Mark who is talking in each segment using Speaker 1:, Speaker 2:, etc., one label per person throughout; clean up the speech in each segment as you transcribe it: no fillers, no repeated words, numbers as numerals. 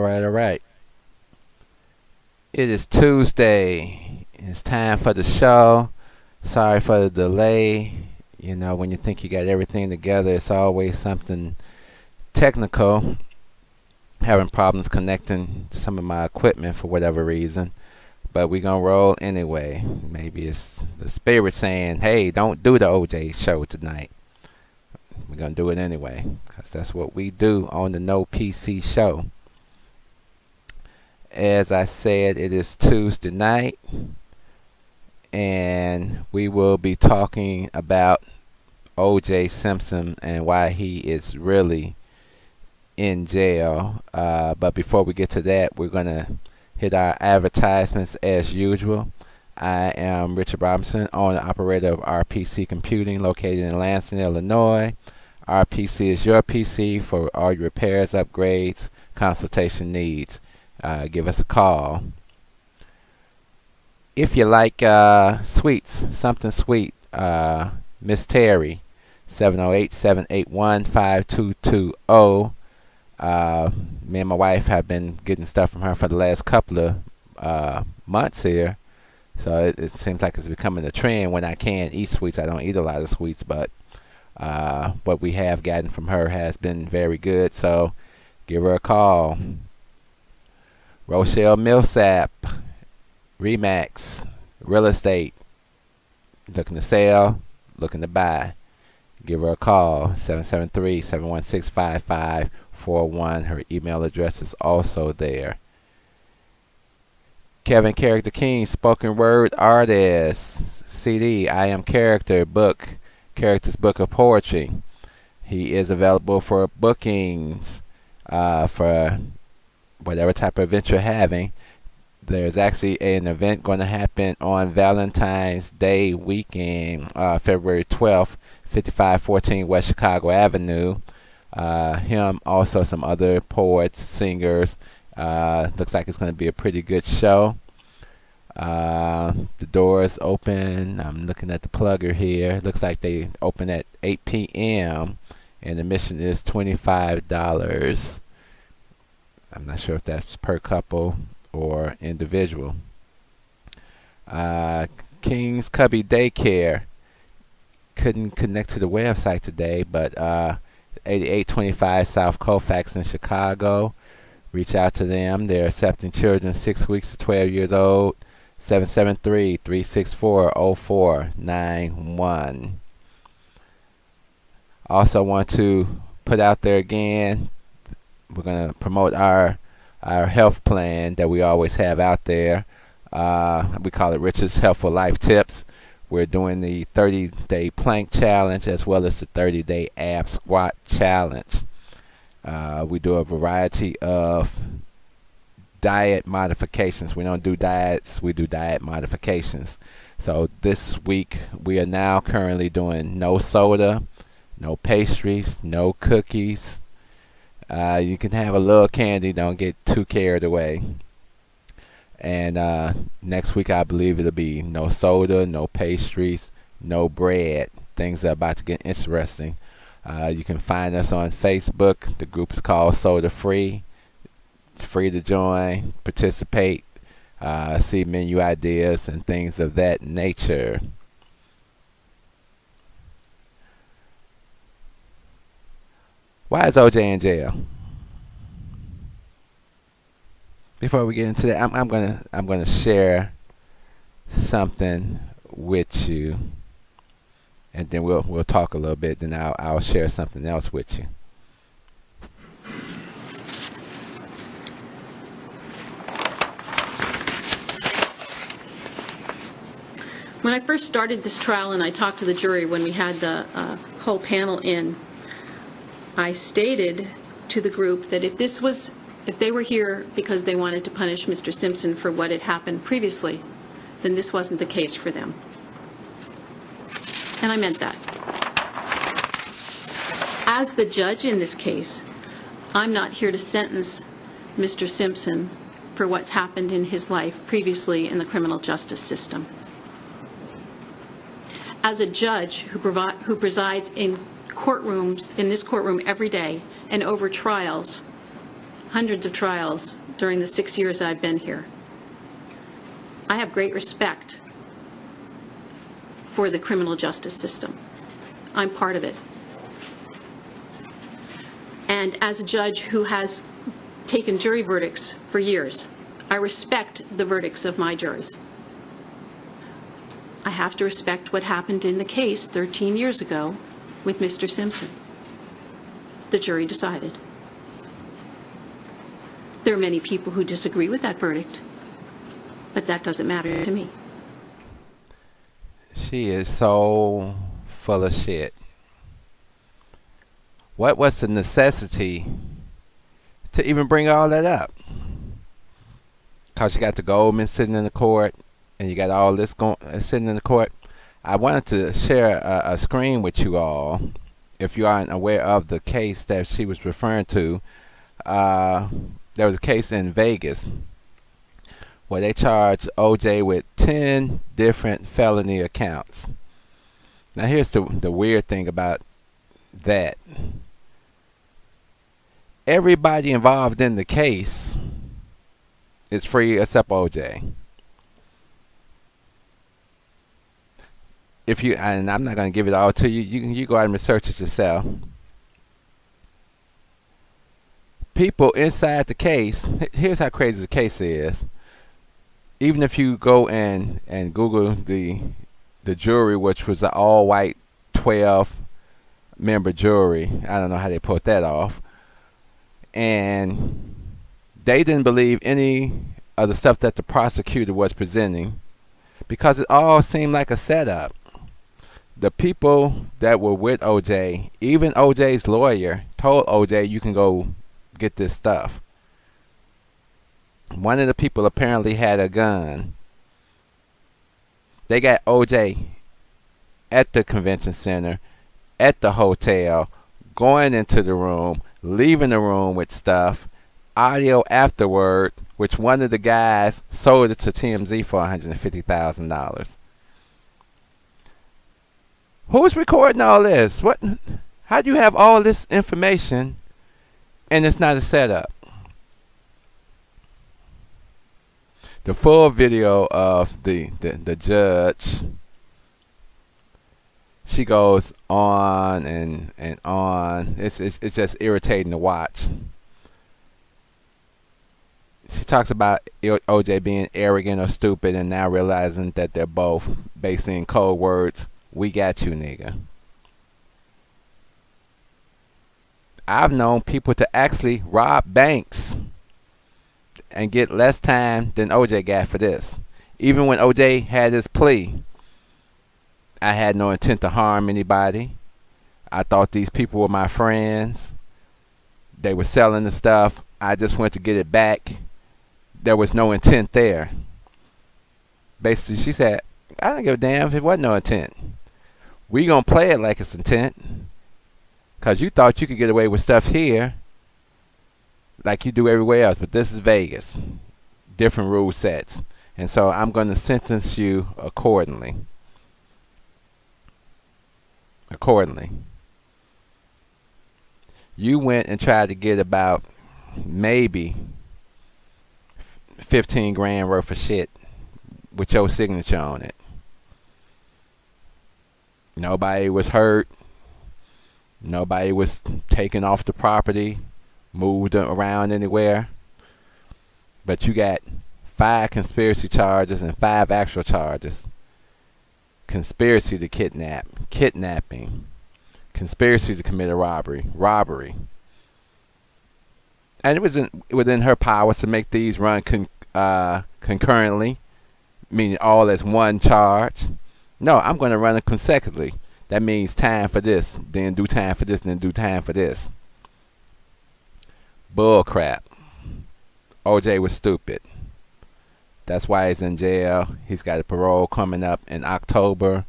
Speaker 1: All right. It is Tuesday. It's time for the show. Sorry for the delay. You know, when you think you got everything together, it's always something technical. Having problems connecting some of my equipment for whatever reason. But we gonna roll anyway. Maybe it's the spirit saying, hey, don't do the OJ show tonight. We're gonna do it anyway. Because that's what we do on the No PC show. As I said, it is Tuesday night, and we will be talking about O.J. Simpson and why he is really in jail. But before we get to that, we're going to hit our advertisements as usual. I am Richard Robinson, owner and operator of RPC Computing, located in Lansing, Illinois. RPC is your PC for all your repairs, upgrades, consultation needs. Give us a call. If you like sweets, something sweet, Miss Terry, 708-781-5220. Me and my wife have been getting stuff from her for the last couple of months here. So it seems like it's becoming a trend. When I can eat sweets, I don't eat a lot of sweets, but what we have gotten from her has been very good. So give her a call. Rochelle Millsap, Remax, Real Estate, looking to sell, looking to buy. Give her a call, 773-716-5541. Her email address is also there. Kevin Character King, spoken word artist, CD, I Am Character, book, Character's Book of Poetry. He is available for bookings for whatever type of event you're having. There's actually an event going to happen on Valentine's Day weekend, February 12th, 5514 West Chicago Avenue. Him, also some other poets, singers. Looks like it's going to be a pretty good show. The doors open. I'm looking at the plugger here. Looks like they open at 8 p.m. and admission is $25. I'm not sure if that's per couple or individual. King's Cubby Daycare couldn't connect to the website today, but 8825 South Colfax in Chicago. Reach out to them. They're accepting children 6 weeks to 12 years old. 773-364-0491. Also want to put out there again, we're going to promote our health plan that we always have out there. We call it Richard's Healthful Life Tips. We're doing the 30-day plank challenge as well as the 30-day ab squat challenge. We do a variety of diet modifications. We don't do diets, we do diet modifications. So this week we are now currently doing no soda, no pastries, no cookies. You can have a little candy, don't get too carried away. And next week I believe it'll be no soda, no pastries, no bread. Things are about to get interesting. You can find us on Facebook. The group is called Soda Free. Free to join, participate, see menu ideas and things of that nature. Why is OJ in jail? Before we get into that, I'm gonna share something with you, and then we'll talk a little bit. Then I'll share something else with you.
Speaker 2: When I first started this trial and I talked to the jury when we had the whole panel in, I stated to the group that if they were here because they wanted to punish Mr. Simpson for what had happened previously, then this wasn't the case for them. And I meant that. As the judge in this case, I'm not here to sentence Mr. Simpson for what's happened in his life previously in the criminal justice system. As a judge who presides in courtrooms, in this courtroom every day and over trials, hundreds of trials during the 6 years I've been here. I have great respect for the criminal justice system. I'm part of it. And as a judge who has taken jury verdicts for years, I respect the verdicts of my juries. I have to respect what happened in the case 13 years ago with Mr. Simpson. The jury decided. There are many people who disagree with that verdict, but that doesn't matter to me.
Speaker 1: She is so full of shit. What was the necessity to even bring all that up? Because you got the Goldman sitting in the court, and you got all this sitting in the court. I wanted to share a screen with you all, if you aren't aware of the case that she was referring to. There was a case in Vegas where they charged OJ with 10 different felony accounts. Now here's the weird thing about that. Everybody involved in the case is free except OJ. If you, and I'm not going to give it all to you, you go out and research it yourself. People inside the case, here's how crazy the case is. Even if you go and Google the jury, which was an all-white 12-member jury, I don't know how they put that off, and they didn't believe any of the stuff that the prosecutor was presenting because it all seemed like a setup. The people that were with OJ, even OJ's lawyer, told OJ, you can go get this stuff. One of the people apparently had a gun. They got OJ at the convention center, at the hotel, going into the room, leaving the room with stuff, audio afterward, which one of the guys sold it to TMZ for $150,000. Who's recording all this? What? How do you have all this information and it's not a setup? The full video of the judge, she goes on and on. It's just irritating to watch. She talks about OJ being arrogant or stupid and now realizing that they're both basically in code words. We got you, nigga. I've known people to actually rob banks and get less time than OJ got for this. Even when OJ had his plea, I had no intent to harm anybody. I thought these people were my friends. They were selling the stuff. I just went to get it back. There was no intent there. Basically, she said, I don't give a damn if it wasn't no intent. We gonna play it like it's intent. Because you thought you could get away with stuff here like you do everywhere else. But this is Vegas. Different rule sets. And so I'm going to sentence you accordingly. You went and tried to get about maybe 15 grand worth of shit with your signature on it. Nobody was hurt. Nobody was taken off the property, moved around anywhere. But you got 5 conspiracy charges and 5 actual charges. Conspiracy to kidnap, kidnapping, conspiracy to commit a robbery. And it was within her powers to make these run concurrently, meaning all as one charge. No, I'm going to run it consecutively. That means time for this, then do time for this, then do time for this. Bull crap. OJ was stupid. That's why he's in jail. He's got a parole coming up in October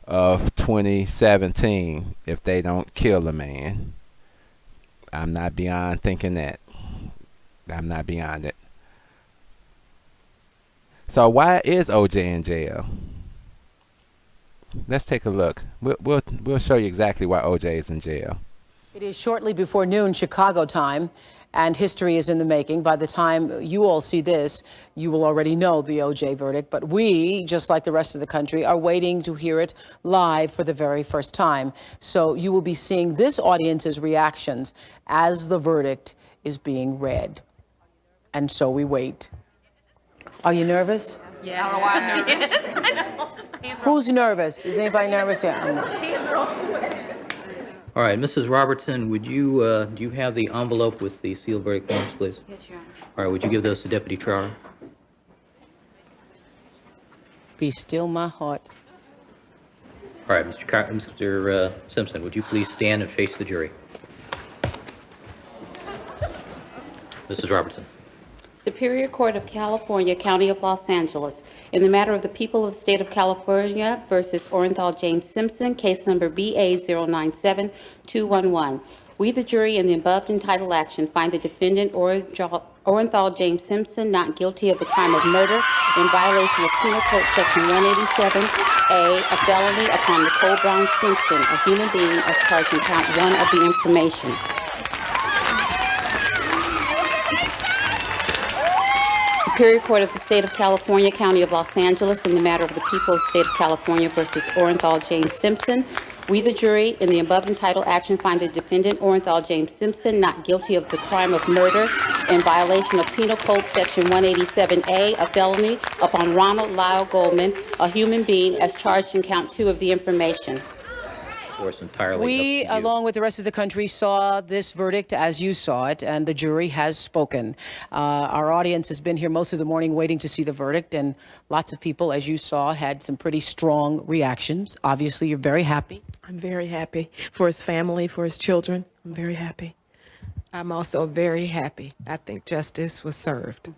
Speaker 1: of 2017 if they don't kill the man. I'm not beyond thinking that. I'm not beyond it. So why is OJ in jail? Let's take a look. We'll show you exactly why OJ is in jail.
Speaker 3: It is shortly before noon Chicago time, and history is in the making. By the time you all see this, you will already know the O.J. verdict. But we, just like the rest of the country, are waiting to hear it live for the very first time. So you will be seeing this audience's reactions as the verdict is being read. And so we wait. Are you nervous?
Speaker 4: Yes. Oh, I'm nervous. I know.
Speaker 3: Who's nervous? Is anybody nervous? Yeah.
Speaker 5: All right, Mrs. Robertson, would you, do you have the envelope with the sealed verdict forms, please?
Speaker 4: Yes, Your Honor.
Speaker 5: All right, would you give those to Deputy Trower?
Speaker 3: Be still my heart.
Speaker 5: All right, Mr. Simpson, would you please stand and face the jury? Mrs. Robertson.
Speaker 4: Superior Court of California, County of Los Angeles, in the matter of the people of the state of California versus Orenthal James Simpson, case number BA097211. We, the jury, in the above entitled action, find the defendant Orenthal James Simpson not guilty of the crime of murder in violation of Penal Code Section 187A, a felony upon Nicole Brown Simpson, a human being, as charged in count 1 of the information. Superior Court of the State of California, County of Los Angeles, in the matter of the people of the State of California versus Orenthal James Simpson. We, the jury, in the above entitled action, find the defendant Orenthal James Simpson not guilty of the crime of murder in violation of Penal Code Section 187A, a felony upon Ronald Lyle Goldman, a human being, as charged in count 2 of the information.
Speaker 5: Of course, entirely
Speaker 3: We,
Speaker 5: up to you.
Speaker 3: along with the rest of the country, saw this verdict as you saw it, and the jury has spoken. Our audience has been here most of the morning waiting to see the verdict, and lots of people, as you saw, had some pretty strong reactions. Obviously, you're very happy.
Speaker 6: I'm very happy for his family, for his children. I'm very happy.
Speaker 7: I'm also very happy. I think justice was served.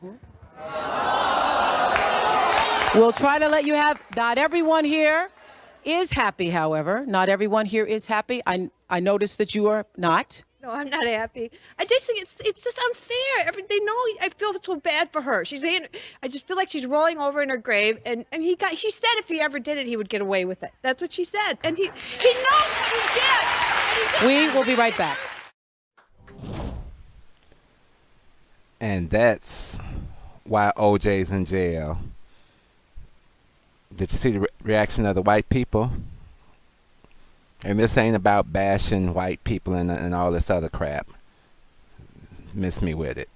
Speaker 3: We'll try to let you have, not everyone here is happy, however. Not everyone here is happy. I noticed that you are not.
Speaker 8: No, I'm not happy. I just think it's just unfair. They know I feel so bad for her. I just feel like she's rolling over in her grave. And she said if he ever did it, he would get away with it. That's what she said. And he knows what he did.
Speaker 3: We will be right back.
Speaker 1: And that's why OJ's in jail. Did you see the reaction of the white people? And this ain't about bashing white people and all this other crap. Miss me with it.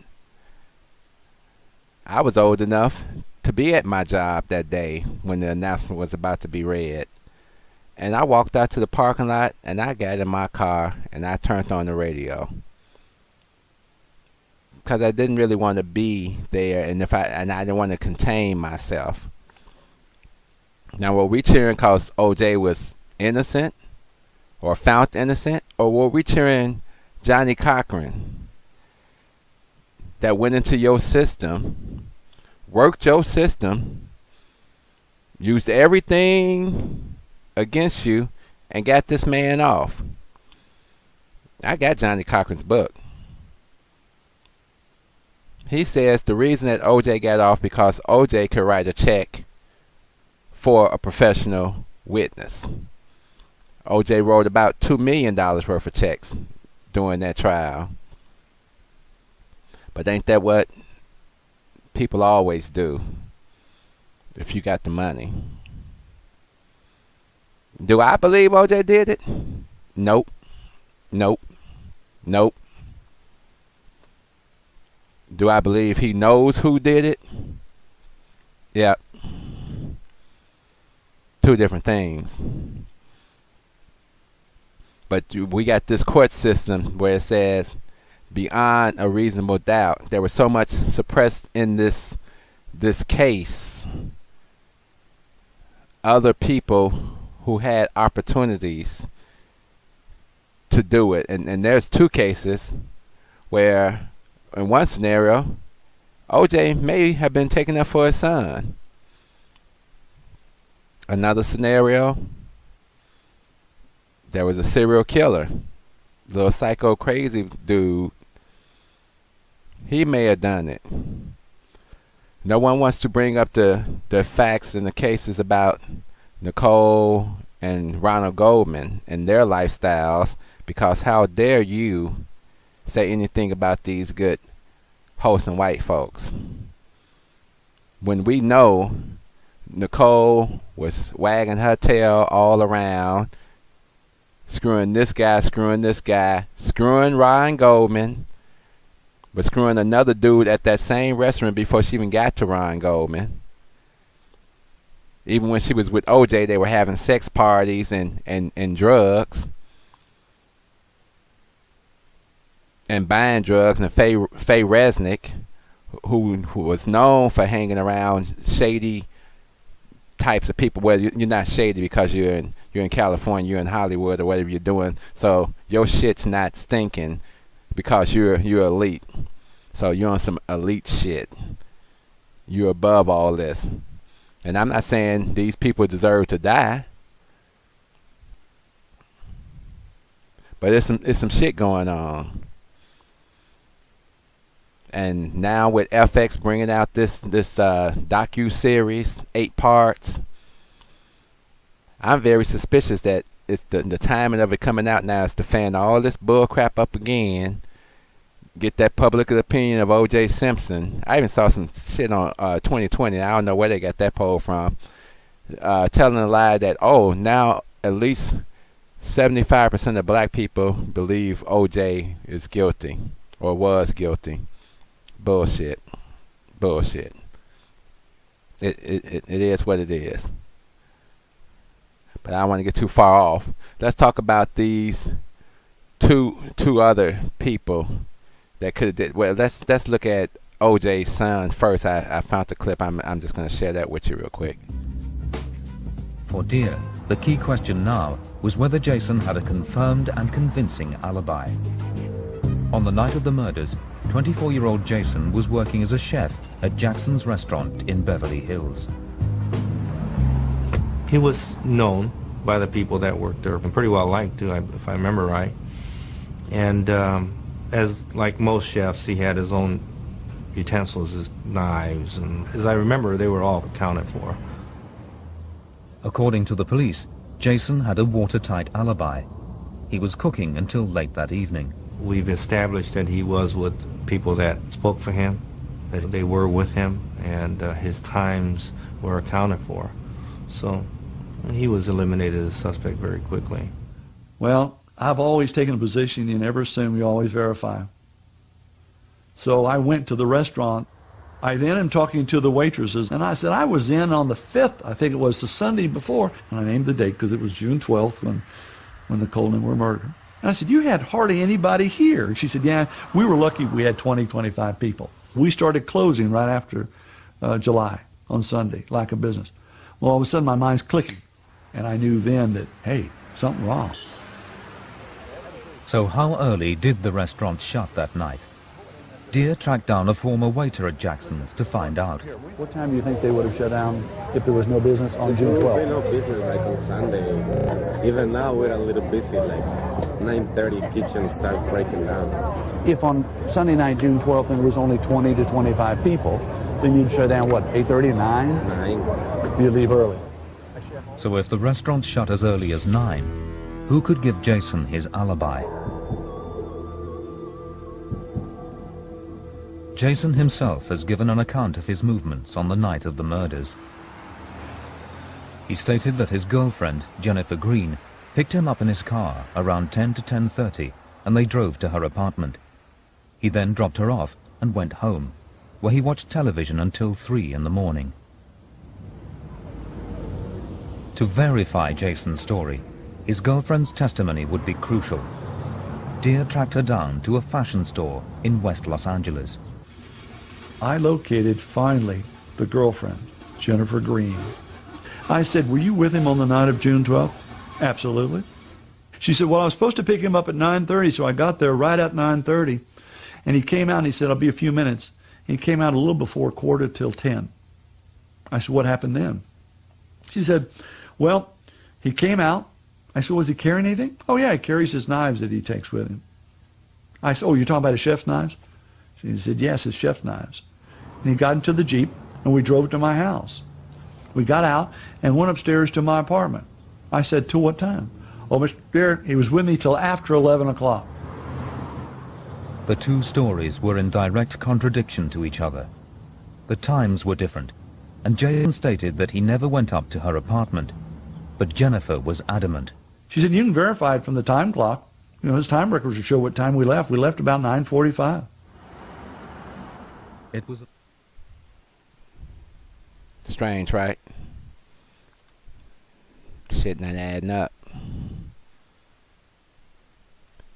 Speaker 1: I was old enough to be at my job that day when the announcement was about to be read. And I walked out to the parking lot and I got in my car and I turned on the radio. Because I didn't really want to be there and I didn't want to contain myself. Now, were we cheering because OJ was innocent or found innocent? Or were we cheering Johnnie Cochran that went into your system, worked your system, used everything against you, and got this man off? I got Johnnie Cochran's book. He says the reason that OJ got off because OJ could write a check for a professional witness. OJ wrote about $2 million worth of checks during that trial. But ain't that what people always do if you got the money? Do I believe OJ did it? Nope. Nope. Nope. Do I believe he knows who did it? Yeah. Two different things. But we got this court system where it says beyond a reasonable doubt. There was so much suppressed in this case. Other people who had opportunities to do it. And there's two cases where in one scenario, OJ may have been taking up for his son. Another scenario, there was a serial killer, little psycho crazy dude. He may have done it. No one wants to bring up the facts and the cases about Nicole and Ronald Goldman and their lifestyles, because how dare you say anything about these good, wholesome white folks. When we know Nicole was wagging her tail all around, screwing this guy, screwing Ryan Goldman, but screwing another dude at that same restaurant before she even got to Ryan Goldman. Even when she was with OJ, they were having sex parties and drugs. And buying drugs. And Faye Resnick, who was known for hanging around shady types of people. Well, you're not shady because you're in California, you're in Hollywood or whatever you're doing. So your shit's not stinking because you're elite. So you're on some elite shit. You're above all this. And I'm not saying these people deserve to die. But it's some shit going on. And now with FX bringing out this docu-series, 8 parts, I'm very suspicious that it's the timing of it coming out now is to fan all this bull crap up again, get that public opinion of O.J. Simpson. I even saw some shit on 2020. I don't know where they got that poll from, telling a lie that, now at least 75% of black people believe O.J. is guilty or was guilty. Bullshit. It is what it is. But I don't want to get too far off. Let's talk about these two other people that could have did. Well, let's look at OJ's son first. I found the clip. I'm just going to share that with you real quick.
Speaker 9: For Dear, the key question now was whether Jason had a confirmed and convincing alibi. On the night of the murders, 24-year-old Jason was working as a chef at Jackson's restaurant in Beverly Hills.
Speaker 10: He was known by the people that worked there, and pretty well liked too, if I remember right. And as like most chefs, he had his own utensils, his knives, and as I remember, they were all accounted for.
Speaker 9: According to the police, Jason had a watertight alibi. He was cooking until late that evening.
Speaker 10: We've established that he was with people that spoke for him, that they were with him, and his times were accounted for. So he was eliminated as a suspect very quickly.
Speaker 11: Well, I've always taken a position, you never assume, you always verify. So I went to the restaurant. I then am talking to the waitresses, and I said, I was in on the 5th, I think it was the Sunday before, and I named the date because it was June 12th when Nicole and him were murdered. And I said, you had hardly anybody here. She said, yeah, we were lucky we had 20, 25 people. We started closing right after July on Sunday, lack of business. Well, all of a sudden my mind's clicking, and I knew then that, hey, something wrong.
Speaker 9: So how early did the restaurant shut that night? Dear tracked down a former waiter at Jackson's to find out.
Speaker 11: What time do you think they would have shut down if there was no business on June 12th?
Speaker 12: There was no business like on Sunday. Even now we're a little busy, like 9:30 kitchen starts breaking down.
Speaker 11: If on Sunday night, June 12th, there was only 20 to 25 people, then you'd shut down, what, 8:30, 9?
Speaker 12: 9.
Speaker 11: You'd leave early.
Speaker 9: So if the restaurant shut as early as 9, who could give Jason his alibi? Jason himself has given an account of his movements on the night of the murders. He stated that his girlfriend, Jennifer Green, picked him up in his car around 10 to 10:30, and they drove to her apartment. He then dropped her off and went home, where he watched television until 3 in the morning. To verify Jason's story, his girlfriend's testimony would be crucial. Dear tracked her down to a fashion store in West Los Angeles.
Speaker 11: I located, finally, the girlfriend, Jennifer Green. I said, were you with him on the night of June 12th? Absolutely. She said, well, I was supposed to pick him up at 9:30, so I got there right at 9:30. And he came out and he said, I'll be a few minutes. He came out a little before 9:45. I said, what happened then? She said, well, he came out. I said, was he carrying anything? Oh, yeah, he carries his knives that he takes with him. I said, oh, you're talking about his chef's knives? She said, yes, his chef's knives. And he got into the Jeep, and we drove to my house. We got out and went upstairs to my apartment. I said, till what time? Oh, Mr. Deere, he was with me till after 11 o'clock.
Speaker 9: The two stories were in direct contradiction to each other. The times were different, and Jason stated that he never went up to her apartment, but Jennifer was adamant.
Speaker 11: She said, you can verify it from the time clock. You know, his time records will show what time we left. We left about 9:45.
Speaker 9: It was
Speaker 1: strange, right? Shit not adding up.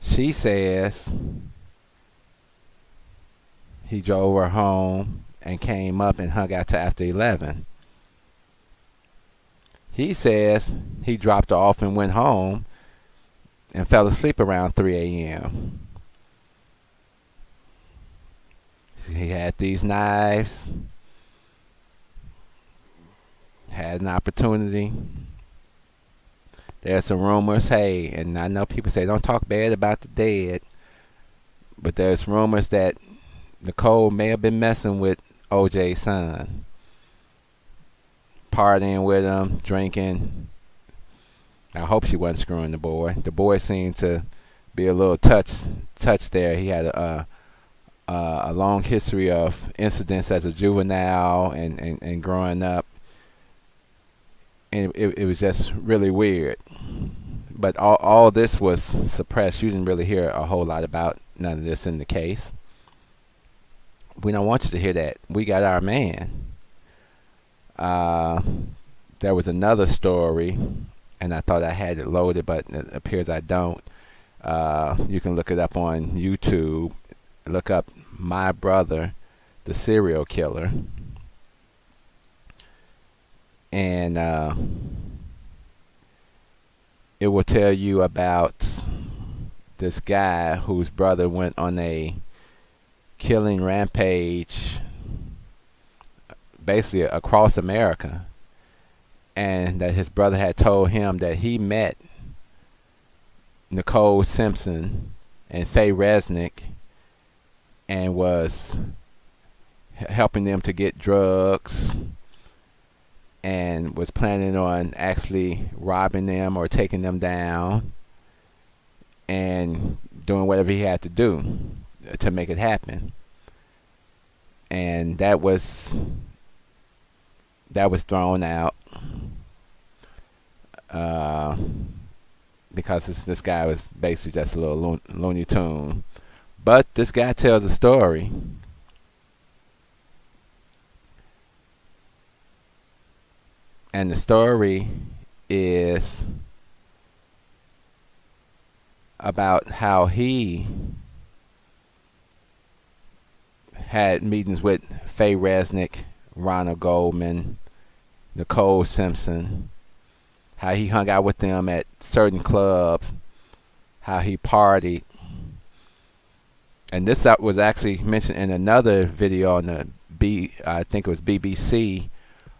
Speaker 1: She says he drove her home and came up and hung out till after 11. He says he dropped her off and went home and fell asleep around 3 a.m. He had these knives, had an opportunity. There's some rumors, hey, and I know people say don't talk bad about the dead, but there's rumors that Nicole may have been messing with OJ's son, partying with him, drinking. I hope she wasn't screwing the boy. The boy seemed to be a little touched there. He had a long history of incidents as a juvenile and growing up. And it was just really weird. But all this was suppressed. You didn't really hear a whole lot about none of this in the case. We don't want you to hear that. We got our man. There was another story, and I thought I had it loaded, but it appears I don't. You can look it up on YouTube. Look up My Brother, the Serial Killer. And it will tell you about this guy whose brother went on a killing rampage basically across America, and that his brother had told him that he met Nicole Simpson and Faye Resnick and was helping them to get drugs and was planning on actually robbing them or taking them down and doing whatever he had to do to make it happen. And that was thrown out because this guy was basically just a little Looney Tune. But this guy tells a story. And the story is about how he had meetings with Faye Resnick, Ronald Goldman, Nicole Simpson, how he hung out with them at certain clubs, how he partied. And this was actually mentioned in another video on I think it was BBC,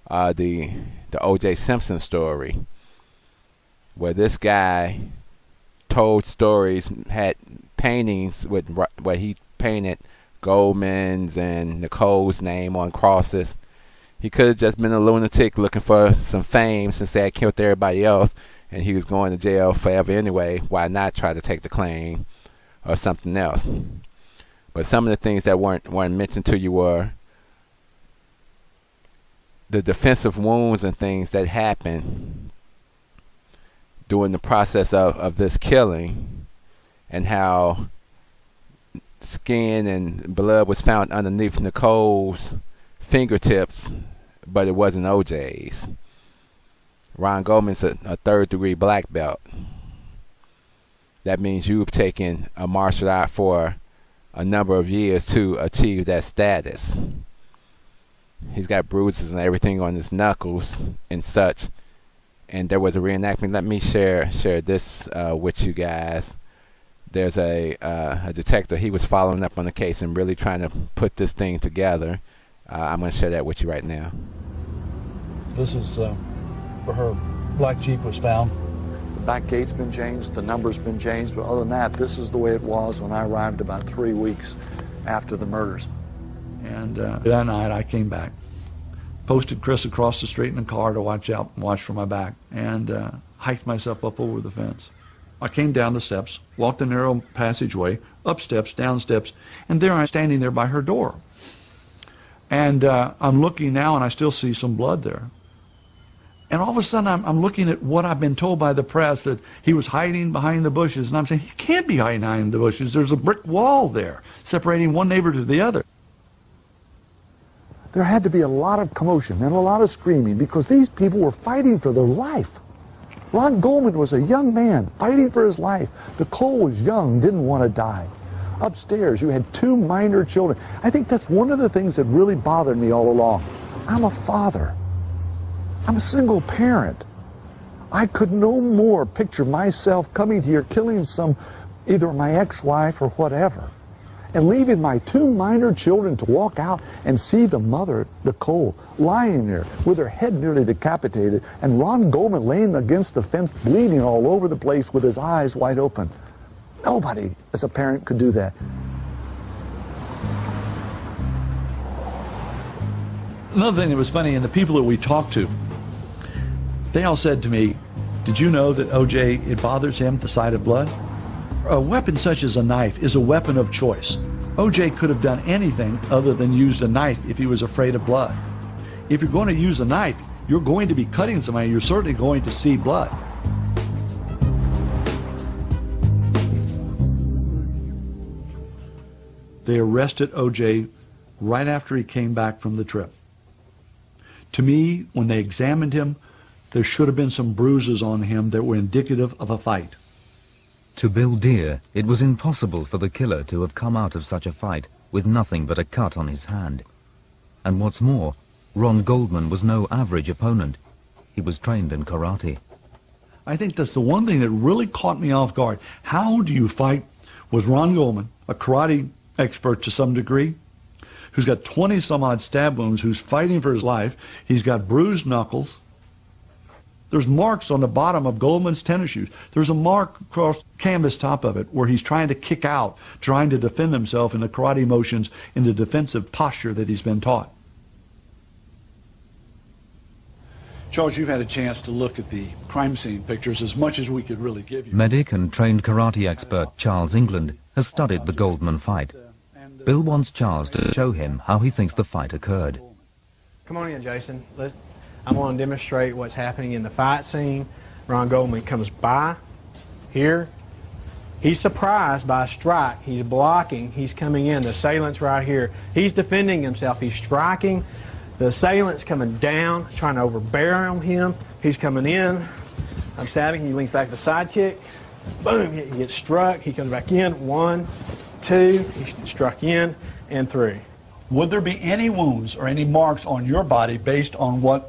Speaker 1: the O.J. Simpson story, where this guy told stories, had paintings with where he painted Goldman's and Nicole's name on crosses. He could have just been a lunatic looking for some fame since they had killed everybody else and he was going to jail forever anyway. Why not try to take the claim or something else? But some of the things that weren't mentioned to you were the defensive wounds and things that happened during the process of this killing, and how skin and blood was found underneath Nicole's fingertips, but it wasn't OJ's. Ron Goldman's a third-degree black belt. That means you've taken a martial art for a number of years to achieve that status. He's got bruises and everything on his knuckles and such. And there was a reenactment. Let me share this with you guys. There's a detective. He was following up on the case and really trying to put this thing together. I'm going to share that with you right now.
Speaker 11: This is where her black Jeep was found. The back gate's been changed, the number's been changed, but other than that, this is the way it was when I arrived about 3 weeks after the murders. And that night I came back, posted Chris across the street in a car to watch for my back, and hiked myself up over the fence. I came down the steps, walked the narrow passageway, up steps, down steps, and there I'm standing there by her door. And I'm looking now, and I still see some blood there. And all of a sudden, I'm looking at what I've been told by the press, that he was hiding behind the bushes. And I'm saying, he can't be hiding behind the bushes. There's a brick wall there separating one neighbor to the other.
Speaker 13: There had to be a lot of commotion and a lot of screaming because these people were fighting for their life. Ron Goldman was a young man fighting for his life. Nicole was young, didn't want to die. Upstairs, you had 2 minor children. I think that's one of the things that really bothered me all along. I'm a father. I'm a single parent. I could no more picture myself coming here, killing either my ex-wife or whatever, and leaving my 2 minor children to walk out and see the mother, Nicole, lying there with her head nearly decapitated, and Ron Goldman laying against the fence, bleeding all over the place with his eyes wide open. Nobody, as a parent, could do that.
Speaker 11: Another thing that was funny, and the people that we talked to, they all said to me, did you know that O.J., it bothers him, the sight of blood? A weapon such as a knife is a weapon of choice. O.J. could have done anything other than used a knife if he was afraid of blood. If you're going to use a knife, you're going to be cutting somebody, you're certainly going to see blood. They arrested O.J. right after he came back from the trip. To me, when they examined him, there should have been some bruises on him that were indicative of a fight.
Speaker 9: To Bill Deere, it was impossible for the killer to have come out of such a fight with nothing but a cut on his hand. And what's more, Ron Goldman was no average opponent. He was trained in karate.
Speaker 11: I think that's the one thing that really caught me off guard. How do you fight with Ron Goldman, a karate expert to some degree, who's got 20-some-odd stab wounds, who's fighting for his life? He's got bruised knuckles. There's marks on the bottom of Goldman's tennis shoes. There's a mark across the canvas top of it where he's trying to kick out, trying to defend himself in the karate motions in the defensive posture that he's been taught. Charles, you've had a chance to look at the crime scene pictures as much as we could really give you.
Speaker 9: Medic and trained karate expert Charles England has studied the Goldman fight. Bill wants Charles to show him how he thinks the fight occurred.
Speaker 14: Come on in, Jason. I'm going to demonstrate what's happening in the fight scene. Ron Goldman comes by here. He's surprised by a strike. He's blocking. He's coming in. The assailant's right here. He's defending himself. He's striking. The assailant's coming down, trying to overbear on him. He's coming in. I'm stabbing. He leans back to the side kick. Boom. He gets struck. He comes back in. 1, 2. He's struck in. And 3.
Speaker 11: Would there be any wounds or any marks on your body based on what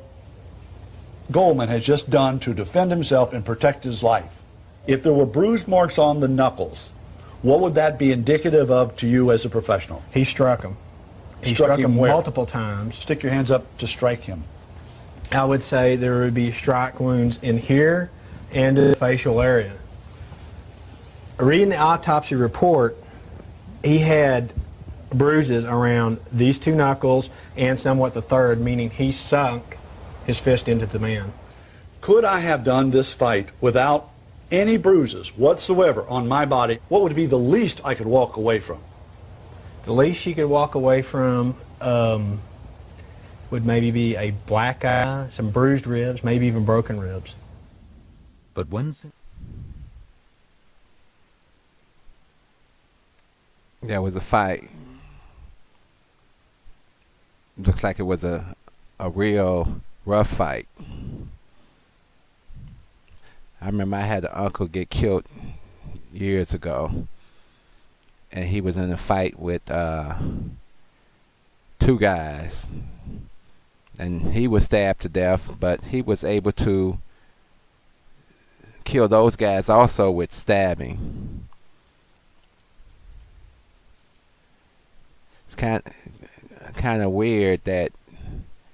Speaker 11: Goldman has just done to defend himself and protect his life? If there were bruised marks on the knuckles, what would that be indicative of to you as a professional?
Speaker 14: He struck him. He struck him multiple times.
Speaker 11: Stick your hands up to strike him.
Speaker 14: I would say there would be strike wounds in here and in the facial area. Reading the autopsy report, he had bruises around these 2 knuckles and somewhat the third, meaning he sunk his fist into the man.
Speaker 11: Could I have done this fight without any bruises whatsoever on my body? What would be the least I could walk away from?
Speaker 14: The least you could walk away from would maybe be a black eye, some bruised ribs, maybe even broken ribs.
Speaker 9: But when...
Speaker 1: There was a fight. Looks like it was a real rough fight. I remember I had an uncle get killed years ago, and he was in a fight with 2 guys, and he was stabbed to death, but he was able to kill those guys also with stabbing. It's kind of weird that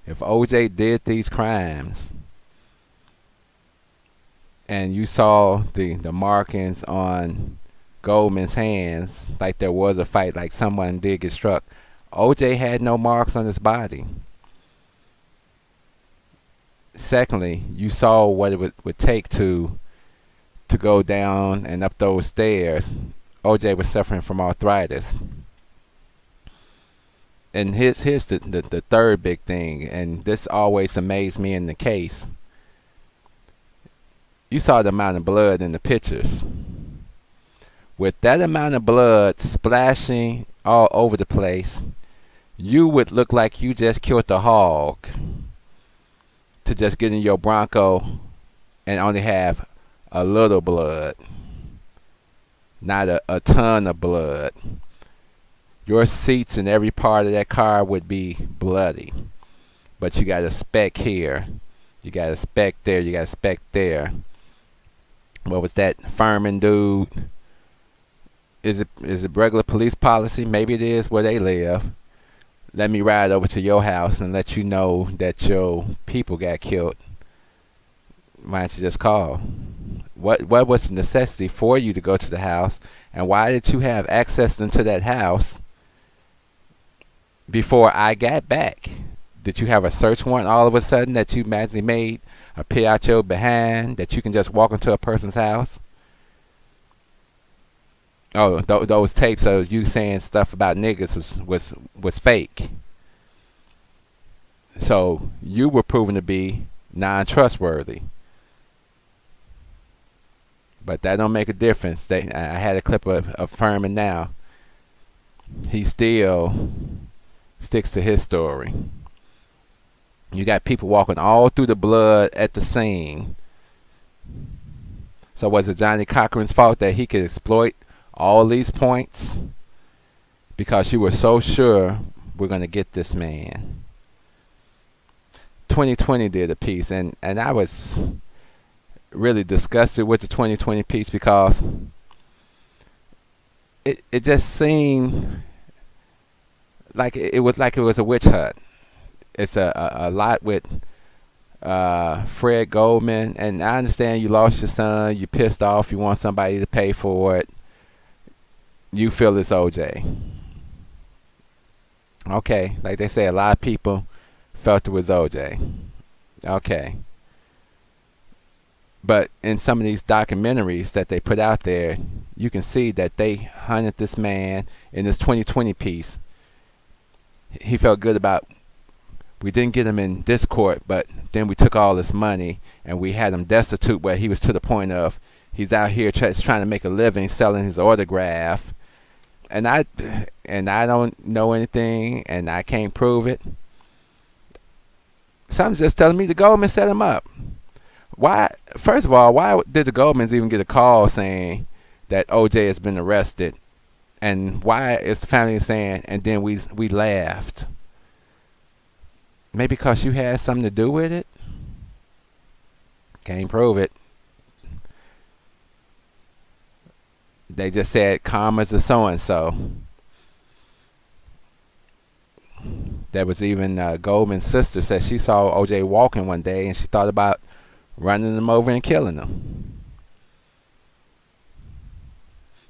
Speaker 1: if O.J. did these crimes and you saw the markings on Goldman's hands, like there was a fight, like someone did get struck, O.J. had no marks on his body. Secondly, you saw what it would take to to go down and up those stairs. OJ was suffering from arthritis. And here's the third big thing, and this always amazed me in the case. You saw the amount of blood in the pictures. With that amount of blood splashing all over the place, you would look like you just killed a hog to just get in your Bronco and only have a little blood, not a ton of blood. Your seats and every part of that car would be bloody. But you got a speck here, you got a speck there, you got a speck there. What was that Furman dude? Is it regular police policy? Maybe it is where they live. Let me ride over to your house and let you know that your people got killed. Why don't you just call? What was the necessity for you to go to the house, and why did you have access into that house before I got back? Did you have a search warrant all of a sudden that you magically made appear out your behind that you can just walk into a person's house? Oh, those tapes of you saying stuff about niggas was fake. So you were proven to be non-trustworthy. But that don't make a difference. I had a clip of Furman now. He still sticks to his story. You got people walking all through the blood at the scene. So was it Johnny Cochran's fault that he could exploit all these points? Because you were so sure we're going to get this man. 2020 did a piece, and I was really disgusted with the 2020 piece because it just seemed like it was a witch hunt. It's a lot with Fred Goldman, and I understand you lost your son, you pissed off, you want somebody to pay for it. You feel it's OJ. Okay, like they say, a lot of people felt it was OJ. Okay. But in some of these documentaries that they put out there, you can see that they hunted this man in this 2020 piece. He felt good about, we didn't get him in this court, but then we took all this money and we had him destitute where he was to the point of he's out here trying to make a living selling his autograph. And I don't know anything and I can't prove it. Something's just telling me the Goldman set him up. Why? First of all, why did the Goldmans even get a call saying that OJ has been arrested? And why is the family saying, and then we laughed? Maybe because you had something to do with it? Can't prove it. They just said commas or so-and-so. There was even Goldman's sister said she saw OJ walking one day and she thought about running him over and killing him.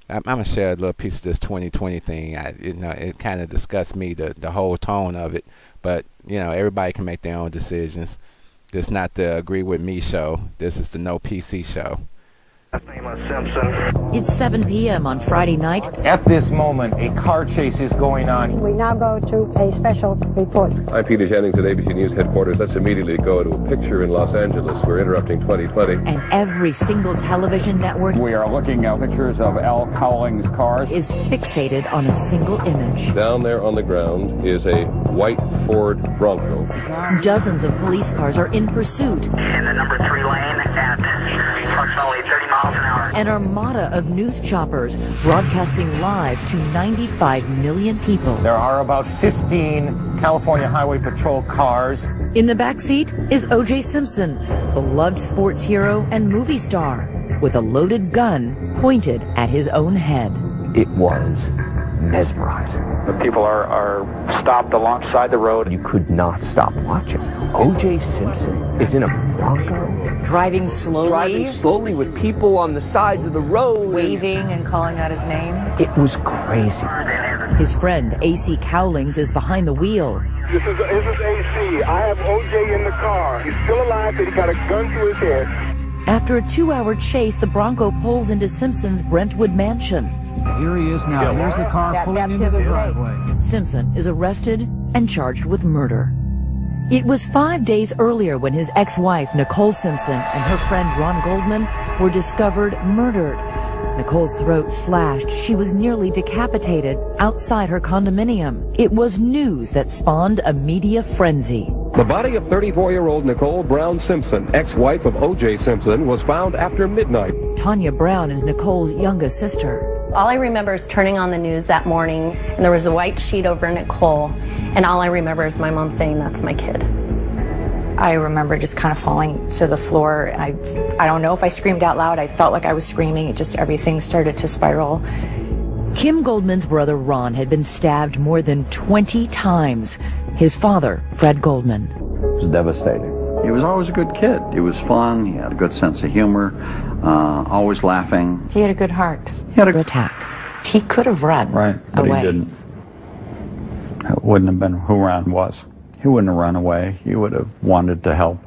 Speaker 1: I'm gonna share a little piece of this 2020 thing. It kind of disgusts me, the whole tone of it. But everybody can make their own decisions. This is not the Agree With Me show. This is the No PC show.
Speaker 15: It's 7 p.m. on Friday night.
Speaker 16: At this moment, a car chase is going on.
Speaker 17: We now go to a special report.
Speaker 18: I'm Peter Jennings at ABC News headquarters. Let's immediately go to a picture in Los Angeles. We're interrupting 2020.
Speaker 15: And every single television network
Speaker 19: we are looking at pictures of Al Cowling's cars
Speaker 15: is fixated on a single image.
Speaker 18: Down there on the ground is a white Ford Bronco.
Speaker 15: Dozens of police cars are in pursuit.
Speaker 20: In the number 3 lane at approximately 30 miles an hour.
Speaker 15: An armada of news choppers broadcasting live to 95 million people.
Speaker 16: There are about 15 California Highway Patrol cars.
Speaker 15: In the backseat is O.J. Simpson, beloved sports hero and movie star, with a loaded gun pointed at his own head.
Speaker 21: It was mesmerizing.
Speaker 22: The people are stopped alongside the road.
Speaker 21: You could not stop watching. O.J. Simpson is in a Bronco.
Speaker 15: Driving slowly
Speaker 21: with people on the sides of the road.
Speaker 15: Waving and calling out his name.
Speaker 21: It was crazy.
Speaker 15: His friend, A.C. Cowlings, is behind the wheel.
Speaker 23: This is A.C. I have O.J. in the car. He's still alive, but he got a gun to his head.
Speaker 15: After a 2-hour chase, the Bronco pulls into Simpson's Brentwood mansion.
Speaker 19: Here he is now. Here's the car pulling into the driveway.
Speaker 15: Simpson is arrested and charged with murder. It was 5 days earlier when his ex-wife, Nicole Simpson, and her friend Ron Goldman were discovered murdered. Nicole's throat slashed. She was nearly decapitated outside her condominium. It was news that spawned a media frenzy.
Speaker 18: The body of 34-year-old Nicole Brown Simpson, ex-wife of O.J. Simpson, was found after midnight.
Speaker 15: Tanya Brown is Nicole's youngest sister.
Speaker 2: All I remember is turning on the news that morning, and there was a white sheet over Nicole, and all I remember is my mom saying, "That's my kid."
Speaker 4: I remember just kind of falling to the floor. I don't know if I screamed out loud. I felt like I was screaming. It just, everything started to spiral.
Speaker 15: Kim Goldman's brother Ron had been stabbed more than 20 times. His father, Fred Goldman.
Speaker 23: It was devastating. He was always a good kid. He was fun. He had a good sense of humor, always laughing.
Speaker 4: He had a good heart.
Speaker 23: He had a
Speaker 15: attack.
Speaker 4: He could have run
Speaker 23: but
Speaker 4: away.
Speaker 23: he didn't. It wouldn't have been who Ron was. He wouldn't have run away. He would have wanted to help.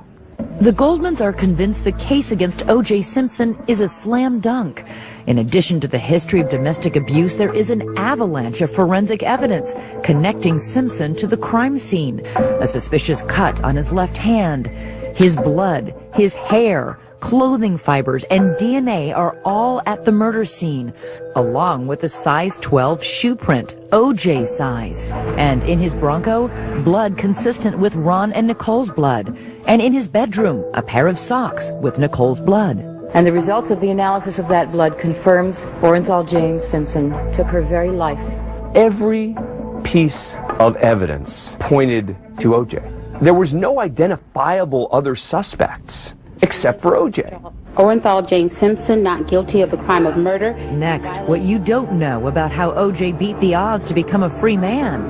Speaker 15: The Goldmans are convinced the case against O.J. Simpson is a slam dunk. In addition to the history of domestic abuse, there is an avalanche of forensic evidence connecting Simpson to the crime scene. A suspicious cut on his left hand, his blood, his hair, clothing fibers, and DNA are all at the murder scene, along with a size 12 shoe print, O.J. size. And in his Bronco, blood consistent with Ron and Nicole's blood. And in his bedroom, a pair of socks with Nicole's blood.
Speaker 24: And the results of the analysis of that blood confirms Orenthal James Simpson took her very life.
Speaker 21: Every piece of evidence pointed to O.J. There was no identifiable other suspects except for O.J.
Speaker 24: Orenthal James Simpson not guilty of the crime of murder.
Speaker 15: Next, what you don't know about how O.J. beat the odds to become a free man.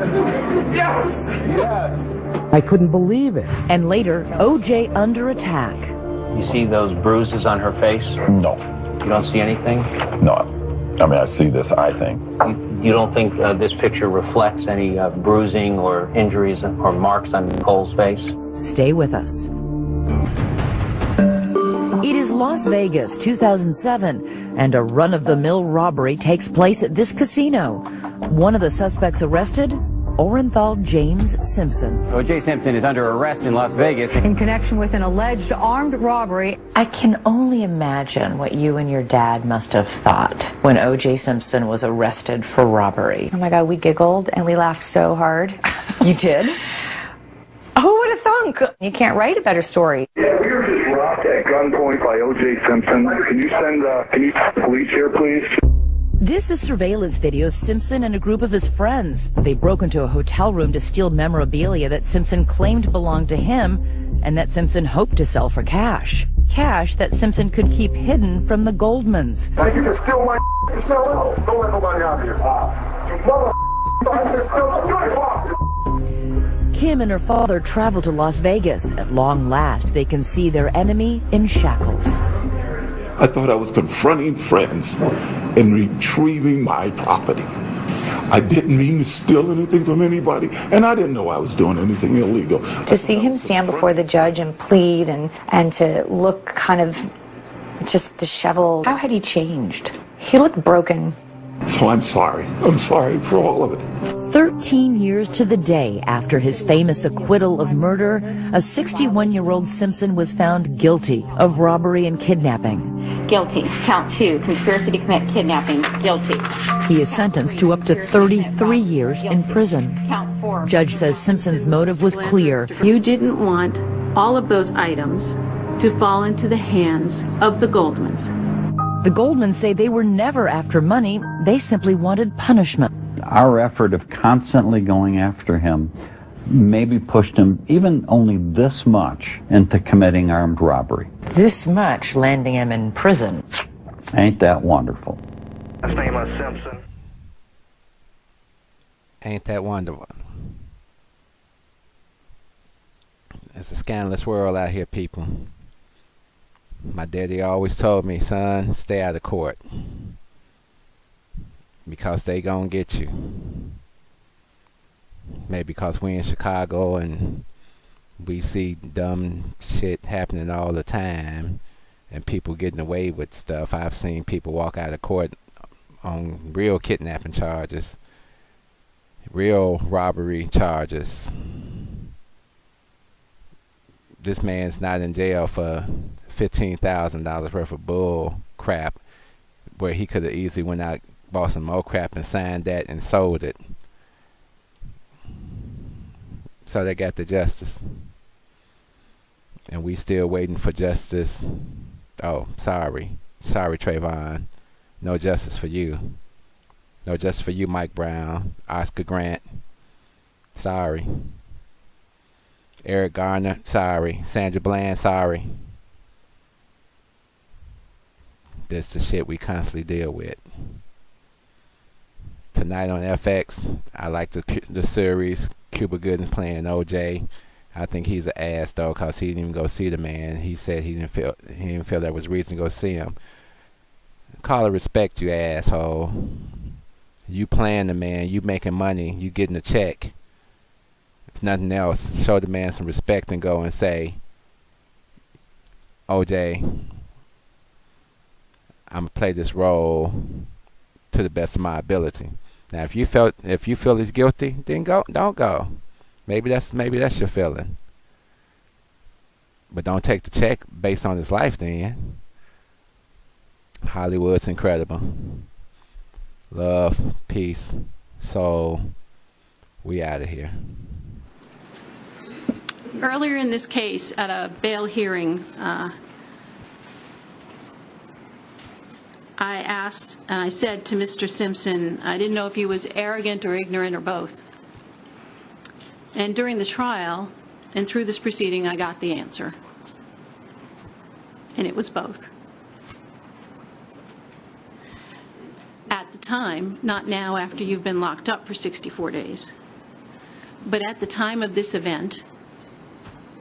Speaker 21: Yes! Yes! I couldn't believe it.
Speaker 15: And later, O.J. under attack.
Speaker 25: You see those bruises on her face?
Speaker 26: No.
Speaker 25: You don't see anything?
Speaker 26: No. I mean, I see this eye thing.
Speaker 25: You don't think this picture reflects any bruising or injuries or marks on Nicole's face?
Speaker 15: Stay with us. It is Las Vegas, 2007, and a run-of-the-mill robbery takes place at this casino. One of the suspects arrested, Orenthal James Simpson.
Speaker 27: O.J. Simpson is under arrest in Las Vegas
Speaker 28: in connection with an alleged armed robbery.
Speaker 15: I can only imagine what you and your dad must have thought when O.J. Simpson was arrested for robbery.
Speaker 4: Oh my God, we giggled and we laughed so hard.
Speaker 15: You did?
Speaker 4: Who would have thunk? You can't write a better story.
Speaker 29: Yeah, we were just robbed at gunpoint by O.J. Simpson. Can you send the police here, please?
Speaker 15: This is surveillance video of Simpson and a group of his friends. They broke into a hotel room to steal memorabilia that Simpson claimed belonged to him and that Simpson hoped to sell for cash. Cash that Simpson could keep hidden from the Goldmans.
Speaker 29: I can just steal my sell it. Don't let nobody out here.
Speaker 15: Kim and her father travel to Las Vegas. At long last, they can see their enemy in shackles.
Speaker 30: I thought I was confronting friends and retrieving my property. I didn't mean to steal anything from anybody, and I didn't know I was doing anything illegal.
Speaker 4: To see him stand before the judge and plead and to look kind of just disheveled. How had he changed? He looked broken.
Speaker 30: So I'm sorry. I'm sorry for all of it.
Speaker 15: 13 years to the day after his famous acquittal of murder, a 61-year-old Simpson was found guilty of robbery and kidnapping.
Speaker 24: Guilty. Count 2. Conspiracy to commit kidnapping. Guilty.
Speaker 15: He is sentenced to up to 33 years in prison.
Speaker 24: Count 4.
Speaker 15: Judge says Simpson's motive was clear.
Speaker 24: You didn't want all of those items to fall into the hands of the Goldmans.
Speaker 15: The Goldmans say they were never after money. They simply wanted punishment.
Speaker 23: Our effort of constantly going after him maybe pushed him even only this much into committing armed robbery.
Speaker 15: This much landing him in prison.
Speaker 23: Ain't that wonderful?
Speaker 29: His name is Simpson.
Speaker 1: Ain't that wonderful? It's a scandalous world out here, people. My daddy always told me, son, stay out of court. Because they gonna get you. Maybe because we in Chicago and we see dumb shit happening all the time. and people getting away with stuff. I've seen people walk out of court on real kidnapping charges, real robbery charges. This man's not in jail for $15,000 worth of bull crap, where he could have easily went out, bought some more crap and signed that and sold it. So they got the justice, and we still waiting for justice. Oh, sorry Trayvon, no justice for you. No justice for you, Mike Brown, Oscar Grant. Sorry. Eric Garner, sorry. Sandra Bland, sorry. This the shit we constantly deal with. Tonight on FX, I like the series. Cuba Gooding's playing OJ. I think he's an ass though, cause he didn't even go see the man. He said he didn't feel there was reason to go see him. Call it respect, you asshole. You playing the man, you making money, you getting a check. If nothing else, show the man some respect and go and say, OJ, I'm gonna play this role to the best of my ability. Now, if you feel he's guilty, then don't go. Maybe that's your feeling. But don't take the check based on his life then. Hollywood's incredible. Love, peace, soul. We out of here.
Speaker 24: Earlier in this case, at a bail hearing, I asked, and I said to Mr. Simpson, I didn't know if he was arrogant or ignorant or both. And during the trial and through this proceeding, I got the answer. And it was both. At the time, not now after you've been locked up for 64 days, but at the time of this event,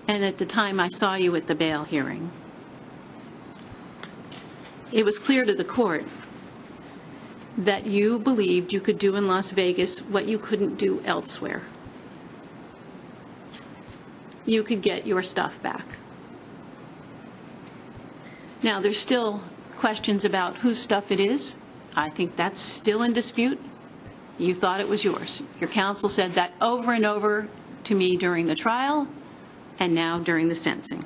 Speaker 24: and at the time I saw you at the bail hearing, it was clear to the court that you believed you could do in Las Vegas what you couldn't do elsewhere. You could get your stuff back. Now, there's still questions about whose stuff it is. I think that's still in dispute. You thought it was yours. Your counsel said that over and over to me during the trial and now during the sentencing,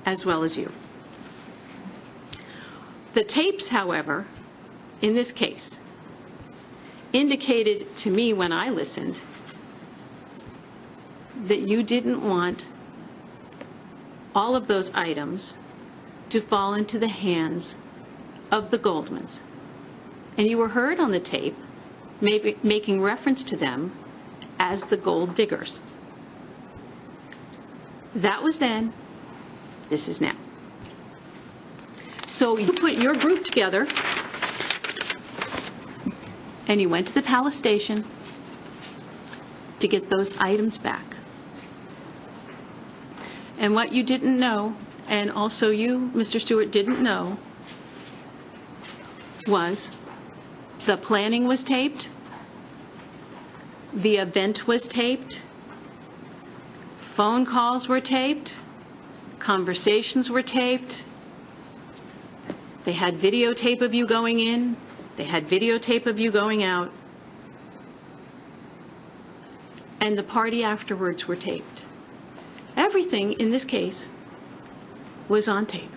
Speaker 24: as well as you. The tapes, however, in this case, indicated to me when I listened that you didn't want all of those items to fall into the hands of the Goldmans. And you were heard on the tape making reference to them as the gold diggers. That was then, this is now. So you put your group together and you went to the Palace Station to get those items back. And what you didn't know, and also you, Mr. Stewart, didn't know, was the planning was taped, the event was taped, phone calls were taped, conversations were taped. They had videotape of you going in. They had videotape of you going out. And the party afterwards were taped. Everything in this case was on tape.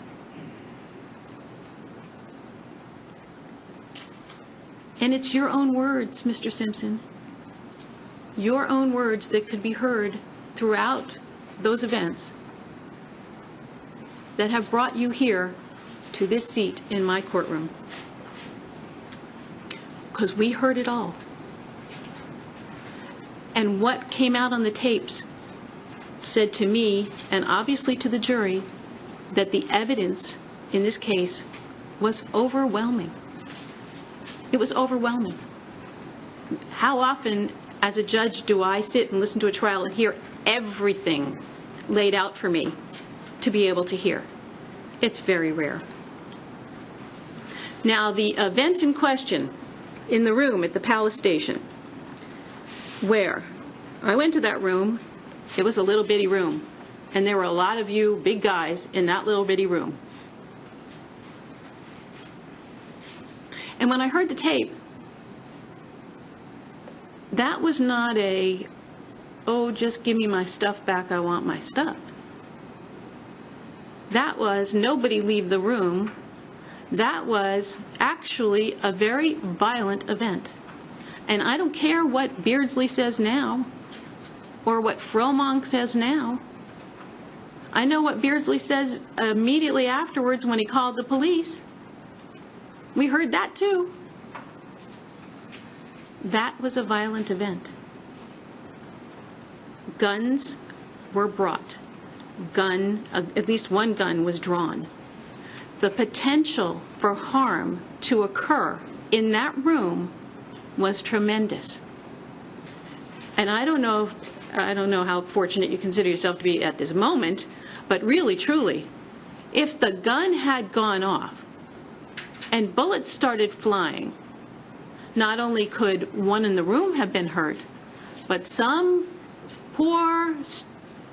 Speaker 24: And it's your own words, Mr. Simpson. Your own words that could be heard throughout those events that have brought you here to this seat in my courtroom. Because we heard it all. And what came out on the tapes said to me, and obviously to the jury, that the evidence in this case was overwhelming. It was overwhelming. How often, as a judge, do I sit and listen to a trial and hear everything laid out for me to be able to hear? It's very rare. Now, the event in question in the room at the Palace Station, where I went to that room, it was a little bitty room, and there were a lot of you big guys in that little bitty room. And when I heard the tape, that was not a, oh, just give me my stuff back, I want my stuff. That was nobody leave the room. That was actually a very violent event. And I don't care what Beardsley says now or what Fromonk says now. I know what Beardsley says immediately afterwards when he called the police. We heard that too. That was a violent event. Guns were brought. At least one gun was drawn. The potential for harm to occur in that room was tremendous. And I don't know how fortunate you consider yourself to be at this moment, but really, truly, if the gun had gone off and bullets started flying, not only could one in the room have been hurt, but some poor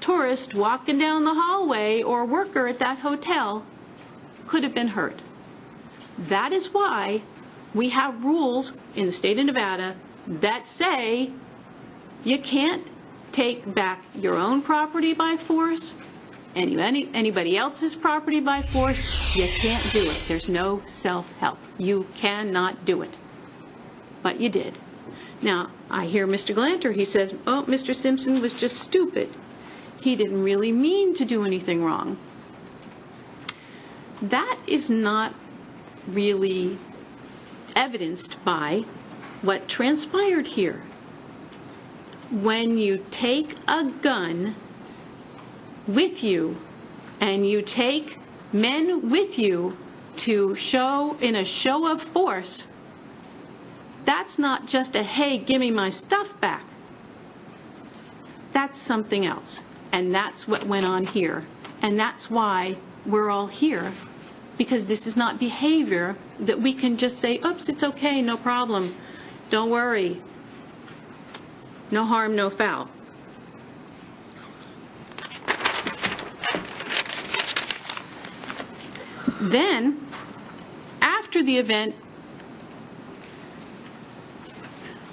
Speaker 24: tourist walking down the hallway or worker at that hotel could have been hurt. That is why we have rules in the state of Nevada that say you can't take back your own property by force, anybody else's property by force. You can't do it. There's no self-help. You cannot do it. But you did. Now, I hear Mr. Galanter, he says, oh, Mr. Simpson was just stupid. He didn't really mean to do anything wrong. That is not really evidenced by what transpired here. When you take a gun with you and you take men with you to show in a show of force, that's not just a, hey, give me my stuff back. That's something else. And that's what went on here. And that's why we're all here. Because this is not behavior that we can just say, oops, it's okay, no problem. Don't worry. No harm, no foul. Then, after the event,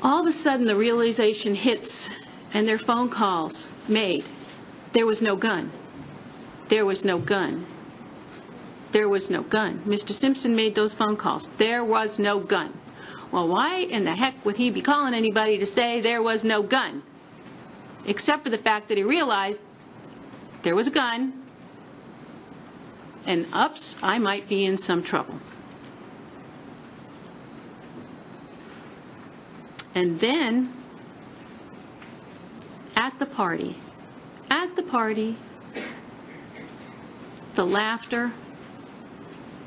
Speaker 24: all of a sudden the realization hits and there are phone calls made. There was no gun. There was no gun. There was no gun. Mr. Simpson made those phone calls. There was no gun. Well, why in the heck would he be calling anybody to say there was no gun? Except for the fact that he realized there was a gun and ups, I might be in some trouble. And then, at the party, the laughter,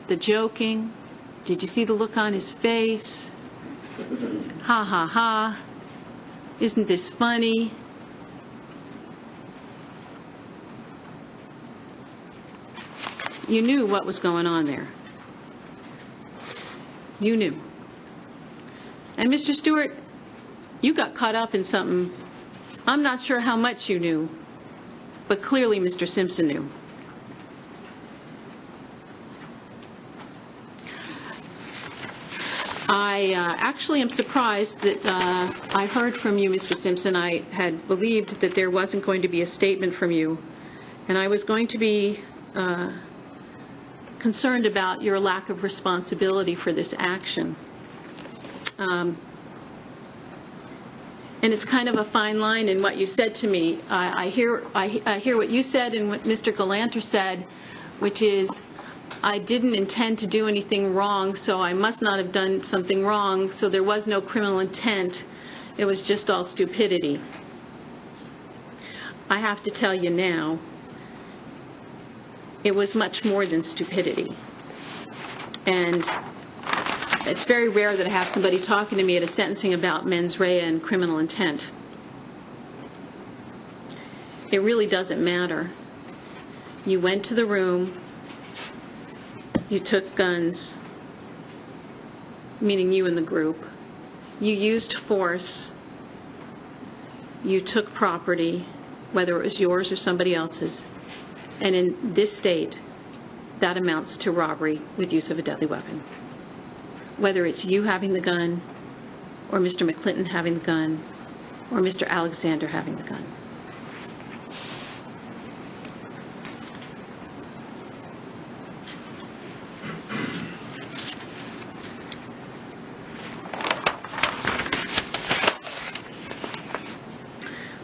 Speaker 24: the joking, did you see the look on his face? Ha ha ha, isn't this funny? You knew what was going on there. You knew. And Mr. Stewart, you got caught up in something. I'm not sure how much you knew, but clearly Mr. Simpson knew. I actually am surprised that I heard from you, Mr. Simpson. I had believed that there wasn't going to be a statement from you, and I was going to be concerned about your lack of responsibility for this action. And it's kind of a fine line in what you said to me. I hear what you said and what Mr. Galanter said, which is, I didn't intend to do anything wrong, so I must not have done something wrong, so there was no criminal intent. It was just all stupidity. I have to tell you now, it was much more than stupidity. And it's very rare that I have somebody talking to me at a sentencing about mens rea and criminal intent. It really doesn't matter. You went to the room, you took guns, meaning you and the group. You used force. You took property, whether it was yours or somebody else's. And in this state, that amounts to robbery with use of a deadly weapon. whether it's you having the gun, or Mr. McClinton having the gun, or Mr. Alexander having the gun.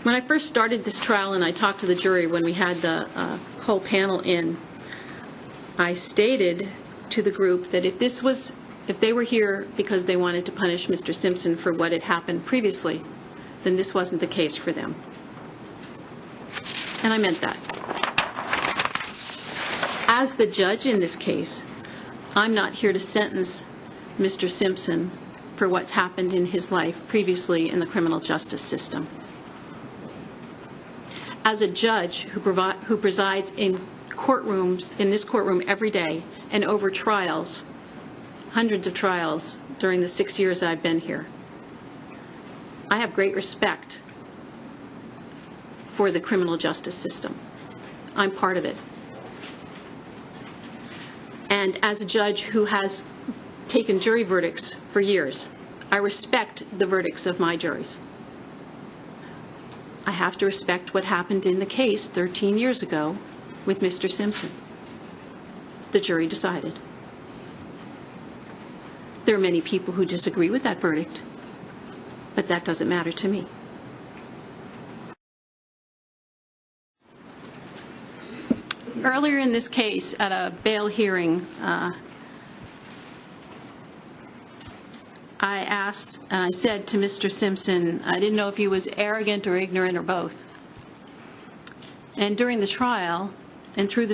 Speaker 24: When I first started this trial and I talked to the jury when we had the whole panel in, I stated to the group that if they were here because they wanted to punish Mr. Simpson for what had happened previously, then this wasn't the case for them. And I meant that. As the judge in this case, I'm not here to sentence Mr. Simpson for what's happened in his life previously in the criminal justice system. As a judge who presides in courtrooms, in this courtroom every day, and over trials, hundreds of trials during the 6 years I've been here, I have great respect for the criminal justice system. I'm part of it. And as a judge who has taken jury verdicts for years, I respect the verdicts of my juries. I have to respect what happened in the case 13 years ago with Mr. Simpson. The jury decided. There are many people who disagree with that verdict, but that doesn't matter to me. Earlier in this case, at a bail hearing, I said to Mr. Simpson, I didn't know if he was arrogant or ignorant or both. And during the trial, and through this